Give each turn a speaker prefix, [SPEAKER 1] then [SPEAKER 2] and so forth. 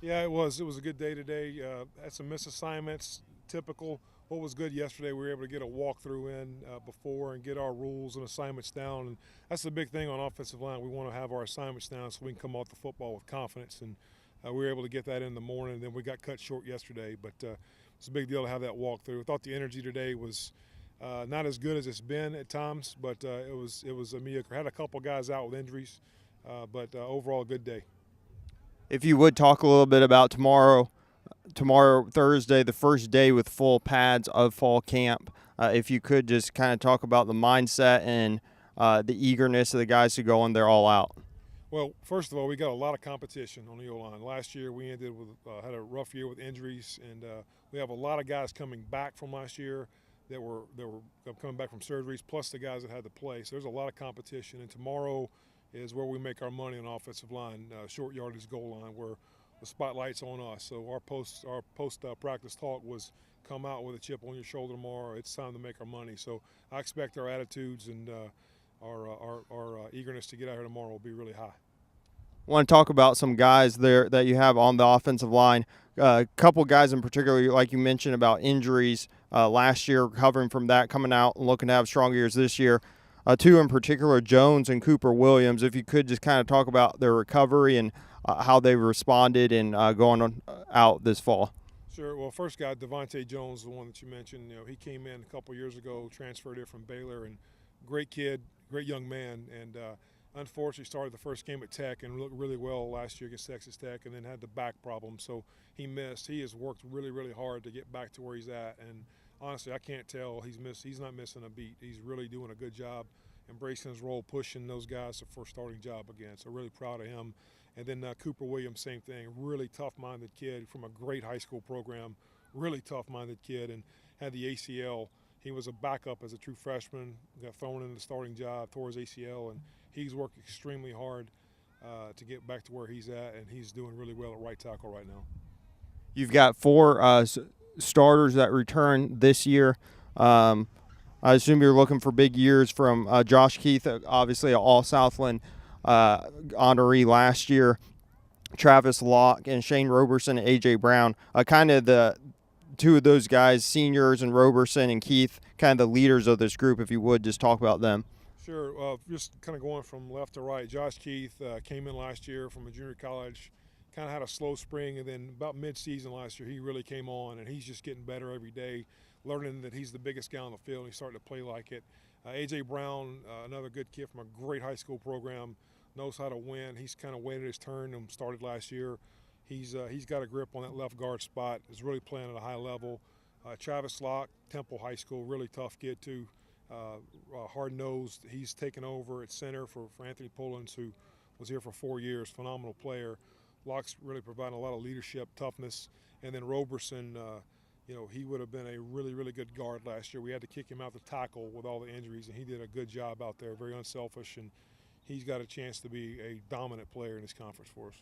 [SPEAKER 1] Yeah, it was. It was a good day today. Had some missed assignments, typical. What was good yesterday, we were able to get a walkthrough in before and get our rules and assignments down. And that's the big thing on offensive line. We want to have our assignments down so we can come off the football with confidence. And we were able to get that in the morning. And then we got cut short yesterday, but it's a big deal to have that walkthrough. I thought the energy today was not as good as it's been at times, but it was a mediocre. Had a couple guys out with injuries, but overall, a good day.
[SPEAKER 2] If you would talk a little bit about tomorrow, Thursday, the first day with full pads of fall camp. If you could just kind of talk about the mindset and the eagerness of the guys to go in there all out.
[SPEAKER 1] Well, first of all, we got a lot of competition on the O-line. Last year, we ended with had a rough year with injuries, and we have a lot of guys coming back from last year that were coming back from surgeries, plus the guys that had to play. So there's a lot of competition, and tomorrow is where we make our money on offensive line, short yardage goal line, where the spotlight's on us. So our post practice talk was come out with a chip on your shoulder tomorrow. It's time to make our money. So I expect our attitudes and our eagerness to get out here tomorrow will be really high.
[SPEAKER 2] I want to talk about some guys there that you have on the offensive line. A couple guys in particular, like you mentioned about injuries last year, recovering from that, coming out and looking to have strong years this year. Two in particular, Jones and Cooper Williams. If you could just kind of talk about their recovery and how they responded and going out this fall.
[SPEAKER 1] Sure. Well, first guy, Devontae Jones, the one that you mentioned. You know, he came in a couple years ago, transferred here from Baylor, and great kid, great young man, and unfortunately started the first game at Tech and looked really well last year against Texas Tech, and then had the back problem, so he missed. He has worked really, really hard to get back to where he's at, and honestly, I can't tell he's not missing a beat. He's really doing a good job, embracing his role, pushing those guys for a starting job again. So really proud of him. And then Cooper Williams, same thing. Really tough-minded kid from a great high school program. Really tough-minded kid, and had the ACL. He was a backup as a true freshman. Got thrown in the starting job, tore his ACL, and he's worked extremely hard to get back to where he's at, and he's doing really well at right tackle right now.
[SPEAKER 2] You've got four starters that return this year. I assume you're looking for big years from Josh Keith, obviously an All-Southland honoree last year, Travis Locke, and Shane Roberson and A.J. Brown. Kind of the two of those guys, seniors, and Roberson and Keith, kind of the leaders of this group, if you would just talk about them.
[SPEAKER 1] Sure. Just kind of going from left to right, Josh Keith came in last year from a junior college, kind of had a slow spring, and then about mid-season last year he really came on, and he's just getting better every day, learning that he's the biggest guy on the field, and he's starting to play like it. A.J. Brown, another good kid from a great high school program, knows how to win. He's kind of waited his turn and started last year. He's got a grip on that left guard spot, is really playing at a high level. Travis Locke, Temple High School, really tough kid too, hard-nosed. He's taken over at center for Anthony Pullins, who was here for 4 years, phenomenal player. Locke's really providing a lot of leadership, toughness. And then Roberson, he would have been a really, really good guard last year. We had to kick him out to tackle with all the injuries, and he did a good job out there, very unselfish, and he's got a chance to be a dominant player in this conference for us.